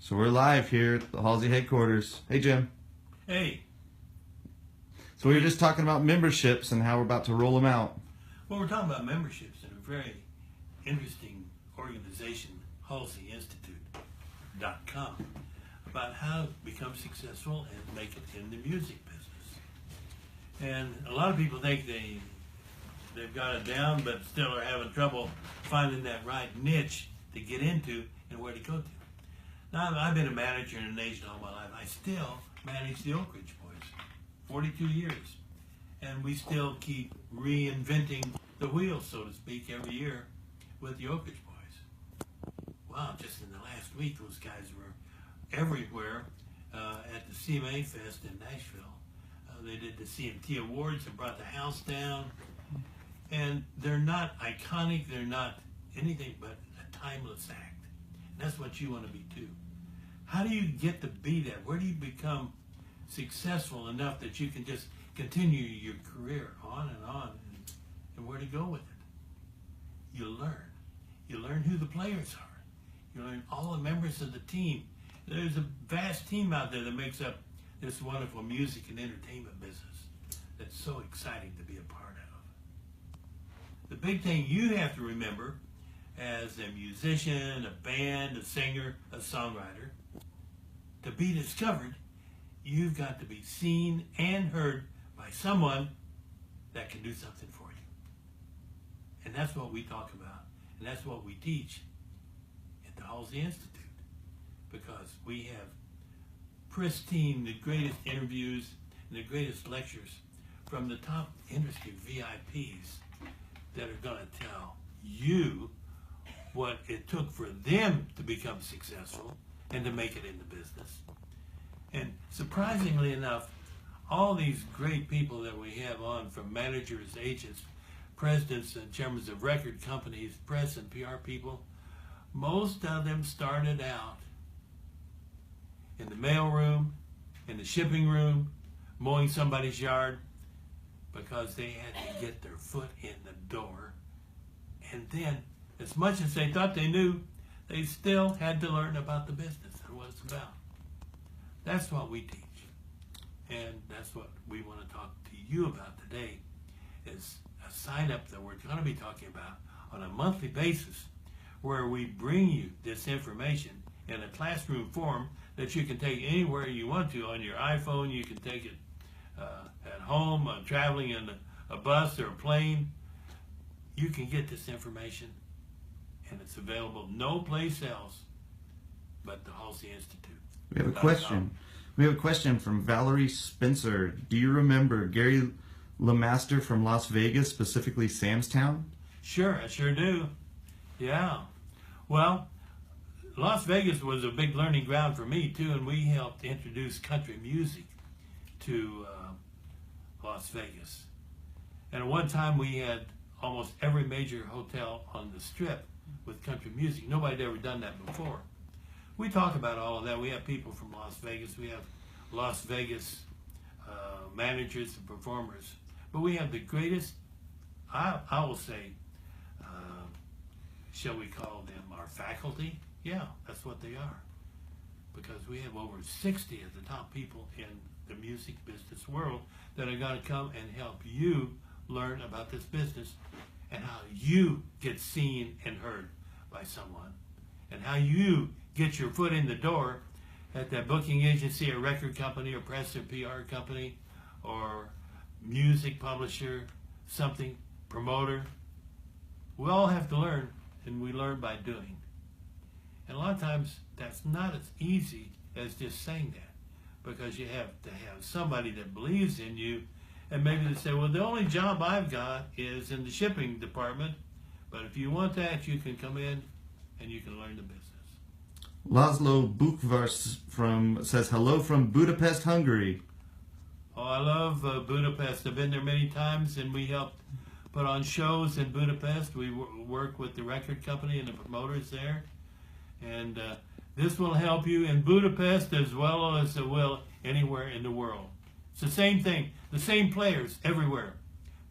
So we're live here at the Halsey headquarters. Hey, Jim. Hey. So we were just talking about memberships and how we're about to roll them out. Well, we're talking about memberships in a very interesting organization, HalseyInstitute.com, about how to become successful and make it in the music business. And a lot of people think they've got it down, but still are having trouble finding that right niche to get into and where to go to. Now, I've been a manager in a nation all my life. I still manage the Oak Ridge Boys, 42 years. And we still keep reinventing the wheel, so to speak, every year with the Oak Ridge Boys. Wow, just in the last week, those guys were everywhere at the CMA Fest in Nashville. They did the CMT Awards and brought the house down. And they're not iconic, they're not anything but a timeless act. And that's what you want to be too. How do you get to be that? Where do you become successful enough that you can just continue your career on, and where to go with it? You learn. You learn who the players are. You learn all the members of the team. There's a vast team out there that makes up this wonderful music and entertainment business that's so exciting to be a part of. The big thing you have to remember as a musician, a band, a singer, a songwriter, to be discovered, you've got to be seen and heard by someone that can do something for you. And that's what we talk about, and that's what we teach at the Halsey Institute, because we have pristine, the greatest interviews and the greatest lectures from the top industry VIPs that are going to tell you what it took for them to become successful and to make it in the business. And surprisingly enough, all these great people that we have on, from managers, agents, presidents and chairmen of record companies, press and PR people, most of them started out in the mailroom, in the shipping room, mowing somebody's yard, because they had to get their foot in the door. And then, as much as they thought they knew, they still had to learn about the business and what it's about. That's what we teach. And that's what we want to talk to you about today, is a sign-up that we're going to be talking about on a monthly basis, where we bring you this information in a classroom form that you can take anywhere you want to. On your iPhone, you can take it at home, traveling in a bus or a plane. You can get this information, and it's available no place else but the Halsey Institute. We have a question. We have a question from Valerie Spencer. Do you remember Gary LeMaster from Las Vegas, specifically Samstown? Sure, I sure do. Yeah. Well, Las Vegas was a big learning ground for me too, and we helped introduce country music to Las Vegas. And at one time we had almost every major hotel on the Strip with country music. Nobody had ever done that before. We talk about all of that. We have people from Las Vegas. We have Las Vegas managers and performers. But we have the greatest, I will say, shall we call them our faculty? Yeah, that's what they are. Because we have over 60 of the top people in the music business world that are going to come and help you learn about this business and how you get seen and heard by someone, and how you get your foot in the door at that booking agency, a record company, or press or PR company, or music publisher, something, promoter. We all have to learn, and we learn by doing. And a lot of times that's not as easy as just saying that, because you have to have somebody that believes in you. And maybe they say, well, the only job I've got is in the shipping department. But if you want that, you can come in and you can learn the business. Laszlo Bukvars says, hello from Budapest, Hungary. Oh, I love Budapest. I've been there many times, and we helped put on shows in Budapest. We work with the record company and the promoters there. And this will help you in Budapest as well as it will anywhere in the world. It's the same thing, the same players everywhere.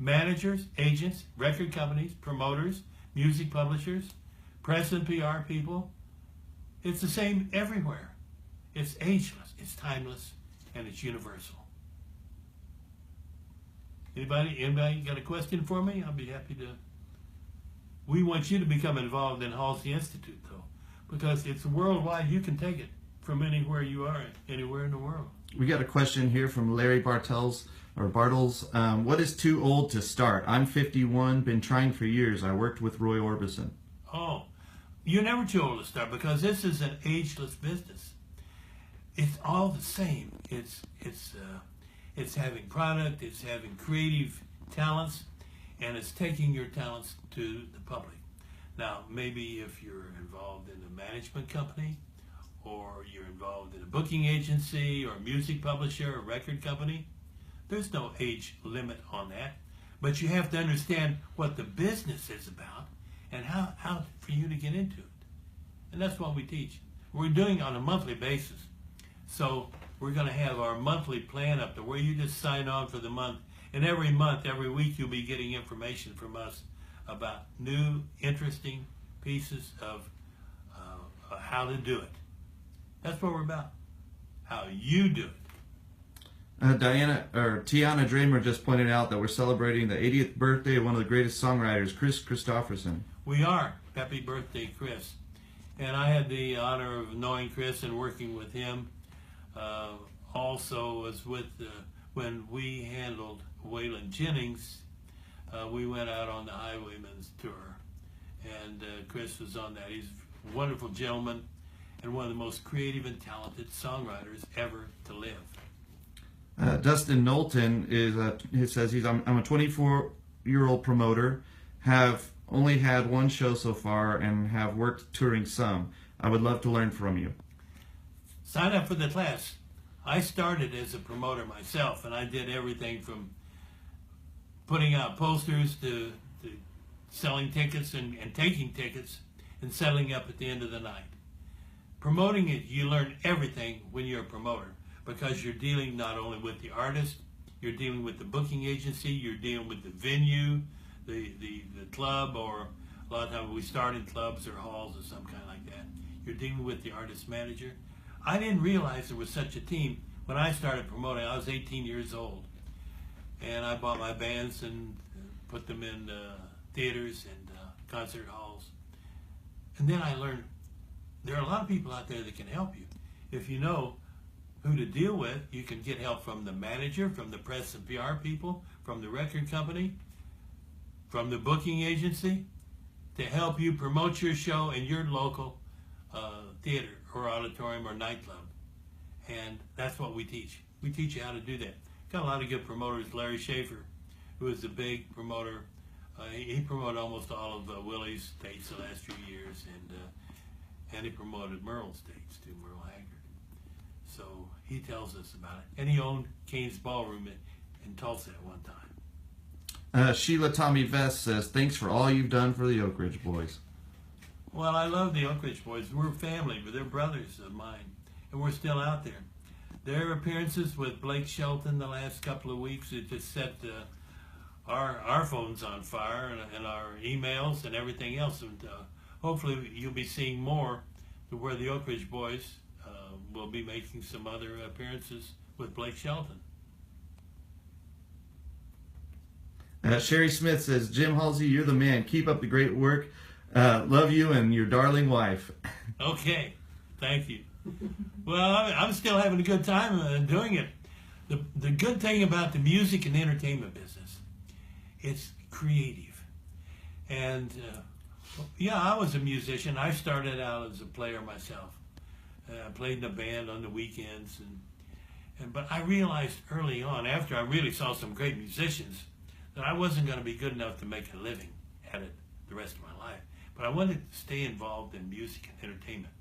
Managers, agents, record companies, promoters, music publishers, press and PR people. It's the same everywhere. It's ageless, it's timeless, and it's universal. Anybody got a question for me? I'll be happy to. We want you to become involved in Halsey Institute, though, because it's worldwide. You can take it from anywhere you are, anywhere in the world. We got a question here from Larry Bartels. What is too old to start? I'm 51, been trying for years. I worked with Roy Orbison. Oh, you're never too old to start, because this is an ageless business. It's all the same. It's having product, it's having creative talents, and it's taking your talents to the public. Now, maybe if you're involved in a management company, or you're involved in a booking agency, or a music publisher, or record company, there's no age limit on that. But you have to understand what the business is about and how for you to get into it. And that's what we teach. We're doing it on a monthly basis. So we're going to have our monthly plan up there where you just sign on for the month. And every month, every week, you'll be getting information from us about new, interesting pieces of how to do it. That's what we're about. How you do it. Tiana Dramer just pointed out that we're celebrating the 80th birthday of one of the greatest songwriters, Chris Christopherson. We are. Happy birthday, Chris. And I had the honor of knowing Chris and working with him. Also was with, when we handled Waylon Jennings, we went out on the Highwayman's tour. And Chris was on that. He's a wonderful gentleman and one of the most creative and talented songwriters ever to live. Dustin Knowlton he says I'm a 24-year-old promoter, have only had one show so far and have worked touring some. I would love to learn from you. Sign up for the class. I started as a promoter myself, and I did everything from putting out posters to selling tickets and taking tickets and settling up at the end of the night. Promoting it, you learn everything when you're a promoter, because you're dealing not only with the artist, you're dealing with the booking agency, you're dealing with the venue, the club, or a lot of times we start in clubs or halls or some kind like that. You're dealing with the artist manager. I didn't realize there was such a team. When I started promoting, I was 18 years old. And I bought my bands and put them in theaters and concert halls. And then I learned there are a lot of people out there that can help you. If you know who to deal with, you can get help from the manager, from the press and PR people, from the record company, from the booking agency, to help you promote your show in your local theater or auditorium or nightclub. And that's what we teach. We teach you how to do that. Got a lot of good promoters. Larry Schaefer, who is a big promoter, he promoted almost all of Willie's dates the last few years, and he promoted Merle's dates too, Merle Haggard. So he tells us about it. And he owned Kane's Ballroom in Tulsa at one time. Sheila Tommy Vest says, thanks for all you've done for the Oak Ridge Boys. Well, I love the Oak Ridge Boys. We're family, but they're brothers of mine, and we're still out there. Their appearances with Blake Shelton the last couple of weeks, it just set our phones on fire and our emails and everything else. And hopefully you'll be seeing more to where the Oak Ridge Boys will be making some other appearances with Blake Shelton. Sherry Smith says, Jim Halsey, you're the man. Keep up the great work. Love you and your darling wife. Okay, thank you. Well, I'm still having a good time doing it. The good thing about the music and entertainment business, it's creative. And yeah, I was a musician. I started out as a player myself. I played in a band on the weekends, but I realized early on, after I really saw some great musicians, that I wasn't going to be good enough to make a living at it the rest of my life. But I wanted to stay involved in music and entertainment,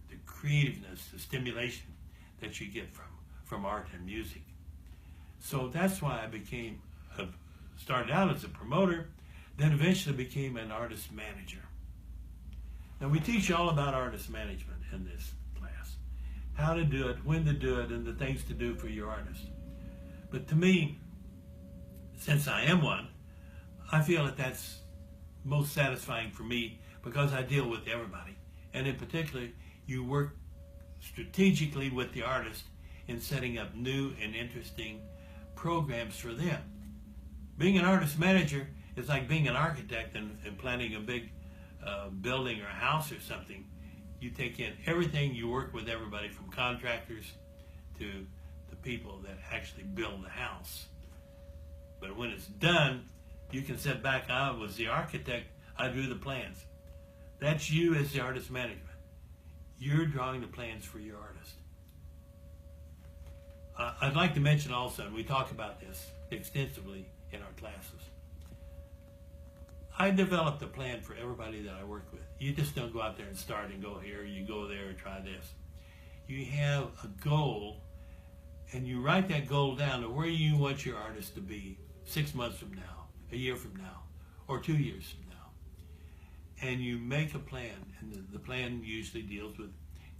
the creativeness, the stimulation that you get from art and music. So that's why I started out as a promoter, then eventually became an artist manager. Now we teach all about artist management in this class. How to do it, when to do it, and the things to do for your artist. But to me, since I am one, I feel that that's most satisfying for me because I deal with everybody. And in particular, you work strategically with the artist in setting up new and interesting programs for them. Being an artist manager is like being an architect and planning a big building or a house or something. You take in everything, you work with everybody from contractors to the people that actually build the house. But when it's done, you can sit back. I was the architect, I drew the plans. That's you as the artist management. You're drawing the plans for your artist. I'd like to mention also, and we talk about this extensively in our classes, I developed a plan for everybody that I work with. You just don't go out there and start and go here, you go there and try this. You have a goal, and you write that goal down to where you want your artist to be 6 months from now, a year from now, or 2 years from now. And you make a plan, and the plan usually deals with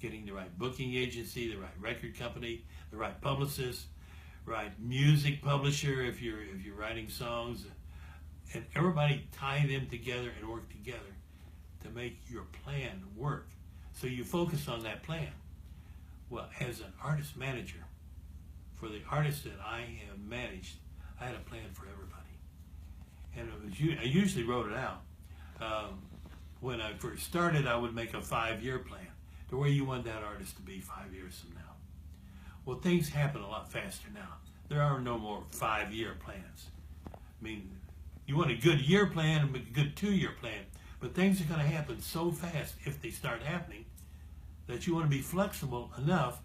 getting the right booking agency, the right record company, the right publicist, right music publisher if you're writing songs, and everybody tie them together and work together to make your plan work. So you focus on that plan. Well, as an artist manager, for the artists that I have managed, I had a plan for everybody. And I usually wrote it out. When I first started, I would make a 5-year plan to where you want that artist to be 5 years from now. Well, things happen a lot faster now. There are no more 5-year plans. I mean, you want a good year plan and a good 2-year plan, but things are going to happen so fast if they start happening that you want to be flexible enough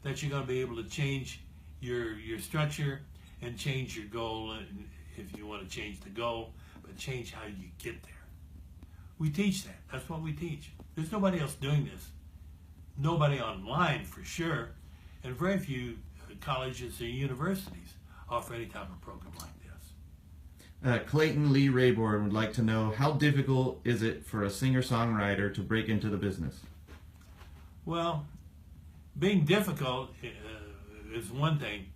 that you're going to be able to change your structure and change your goal if you want to change the goal, but change how you get there. We teach that. That's what we teach. There's nobody else doing this. Nobody online for sure, and very few colleges or universities offer any type of program like this. Clayton Lee Rayborn would like to know, how difficult is it for a singer-songwriter to break into the business? Well, being difficult is one thing.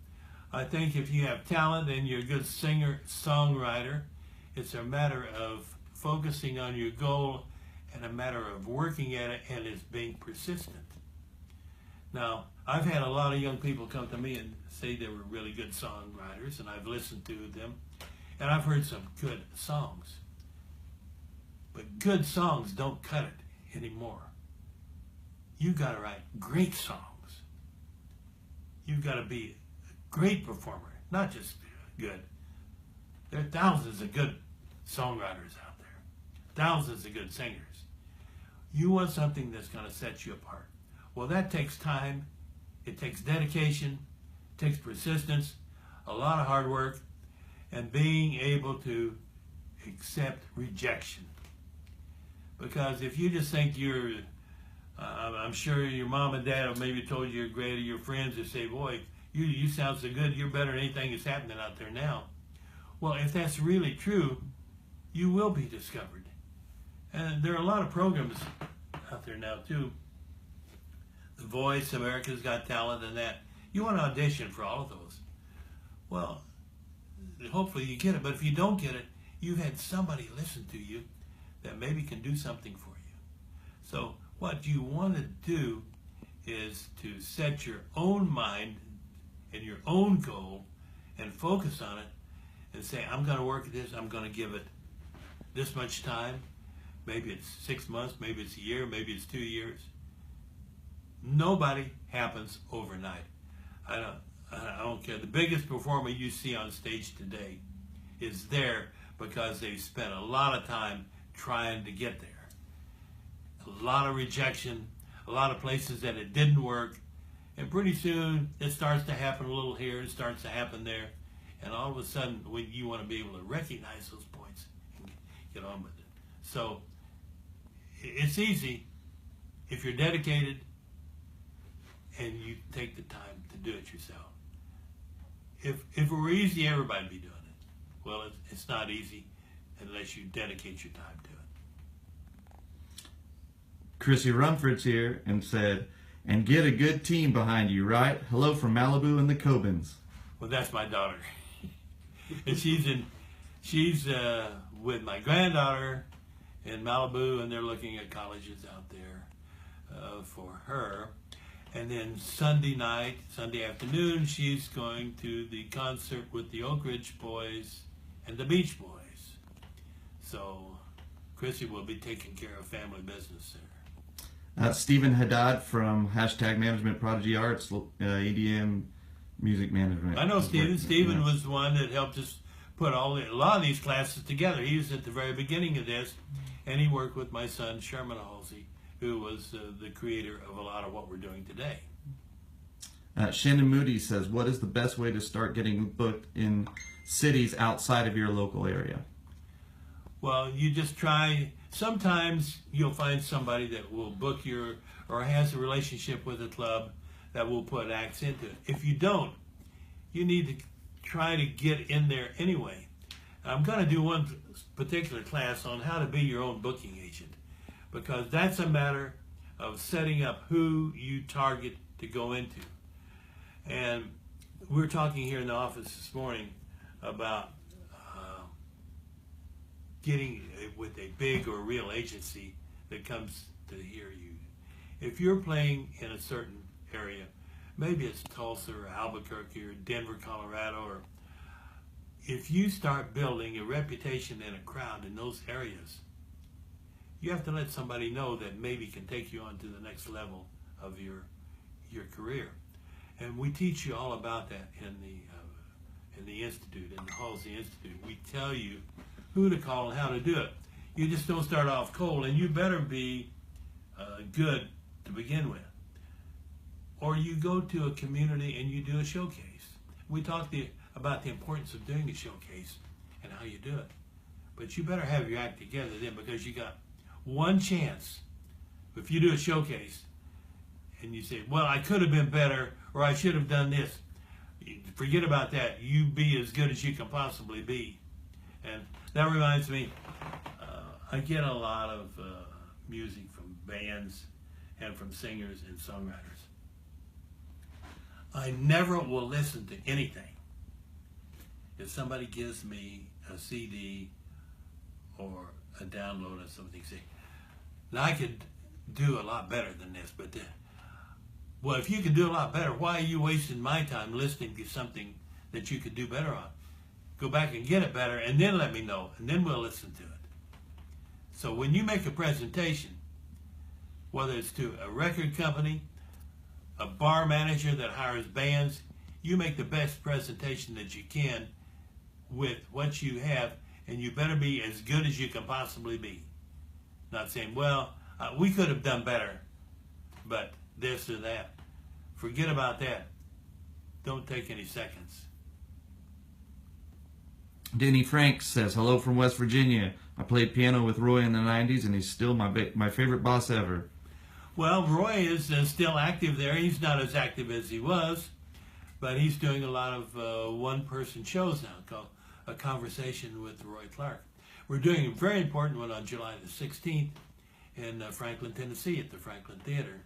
I think if you have talent and you're a good singer-songwriter, it's a matter of focusing on your goal and a matter of working at it, and it's being persistent. Now, I've had a lot of young people come to me and say they were really good songwriters, and I've listened to them, and I've heard some good songs. But good songs don't cut it anymore. You've got to write great songs. You've got to be a great performer, not just good. There are thousands of good songwriters out there, thousands of good singers. You want something that's going to set you apart. Well, that takes time, it takes dedication, it takes persistence, a lot of hard work, and being able to accept rejection. Because if you just think you're, I'm sure your mom and dad have maybe told you you're great, or your friends that say, boy, you sound so good, you're better than anything that's happening out there now. Well, if that's really true, you will be discovered. And there are a lot of programs out there now too. The Voice, America's Got Talent, and that. You want to audition for all of those. Well, hopefully you get it, but if you don't get it, you've had somebody listen to you that maybe can do something for you. So what you want to do is to set your own mind and your own goal and focus on it and say, I'm going to work at this, I'm going to give it this much time. Maybe it's 6 months, maybe it's a year, maybe it's 2 years. Nobody happens overnight. I don't care. The biggest performer you see on stage today is there because they spent a lot of time trying to get there. A lot of rejection, a lot of places that it didn't work, and pretty soon it starts to happen a little here, it starts to happen there, and all of a sudden you want to be able to recognize those points and get on with it. So it's easy if you're dedicated and you take the time to do it yourself. If it were easy, everybody'd be doing it. Well, it's not easy unless you dedicate your time to it. Chrissy Rumford's here and said, and get a good team behind you, right? Hello from Malibu and the Cobins. Well, that's my daughter. And she's with my granddaughter in Malibu, and they're looking at colleges out there for her. And then Sunday night, Sunday afternoon, she's going to the concert with the Oak Ridge Boys and the Beach Boys. So Chrissy will be taking care of family business there. Stephen Haddad from #Management Prodigy Arts, EDM music management. I know Stephen. Stephen was the one that helped us put a lot of these classes together. He was at the very beginning of this, and he worked with my son Sherman Halsey, who was the creator of a lot of what we're doing today. Shannon Moody says, what is the best way to start getting booked in cities outside of your local area? Well, you just try. Sometimes you'll find somebody that will book or has a relationship with a club that will put acts into it. If you don't, you need to try to get in there anyway. I'm going to do one particular class on how to be your own booking agent, because that's a matter of setting up who you target to go into. And we were talking here in the office this morning about getting with a big or real agency that comes to hear you. If you're playing in a certain area, maybe it's Tulsa or Albuquerque or Denver, Colorado, or if you start building a reputation and a crowd in those areas, you have to let somebody know that maybe can take you on to the next level of your career. And we teach you all about that in the Institute, in the Halsey Institute. We tell you who to call and how to do it. You just don't start off cold, and you better be good to begin with. Or you go to a community and you do a showcase. We talked about the importance of doing a showcase and how you do it. But you better have your act together then, because you got one chance. If you do a showcase and you say, well, I could have been better, or I should have done this, forget about that. You be as good as you can possibly be. And that reminds me, I get a lot of music from bands and from singers and songwriters. I never will listen to anything if somebody gives me a CD or a download of something. Say, now I could do a lot better than this, but well, if you could do a lot better, why are you wasting my time listening to something that you could do better on? Go back and get it better, and then let me know, and then we'll listen to it. So when you make a presentation, whether it's to a record company, a bar manager that hires bands, you make the best presentation that you can with what you have, and you better be as good as you can possibly be. Not saying, well, we could have done better, but this or that. Forget about that. Don't take any seconds. Denny Frank says, hello from West Virginia. I played piano with Roy in the 90s, and he's still my favorite boss ever. Well, Roy is still active there. He's not as active as he was, but he's doing a lot of one-person shows now called A Conversation with Roy Clark. We're doing a very important one on July the 16th in Franklin, Tennessee at the Franklin Theater.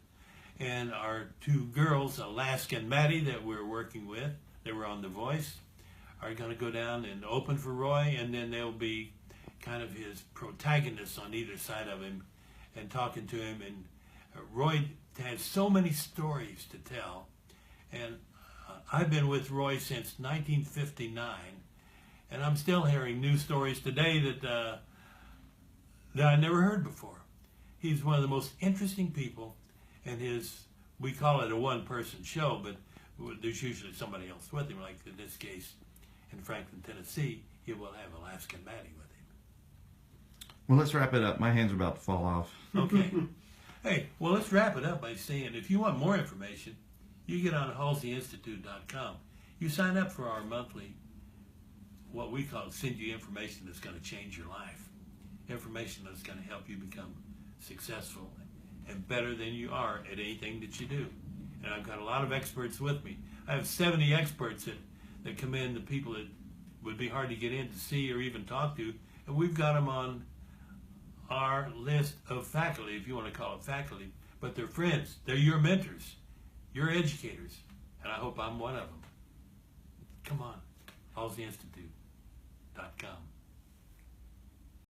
And our two girls, Alaska and Maddie, that we're working with, they were on The Voice, are going to go down and open for Roy, and then they'll be kind of his protagonists on either side of him and talking to him. And Roy has so many stories to tell, and I've been with Roy since 1959, and I'm still hearing new stories today that I never heard before. He's one of the most interesting people, and we call it a one-person show, but there's usually somebody else with him, like in this case in Franklin, Tennessee, he will have Alaska and Maddie with him. Well, let's wrap it up. My hands are about to fall off. Okay. Hey, well, let's wrap it up by saying if you want more information, you get on halseyinstitute.com. You sign up for our monthly, what we call, send you information that's going to change your life. Information that's going to help you become successful and better than you are at anything that you do. And I've got a lot of experts with me. I have 70 experts that come in, the people that would be hard to get in to see or even talk to, and we've got them on our list of faculty, if you want to call it faculty, but they're friends. They're your mentors, your educators, and I hope I'm one of them. Come on, halseyinstitute.com.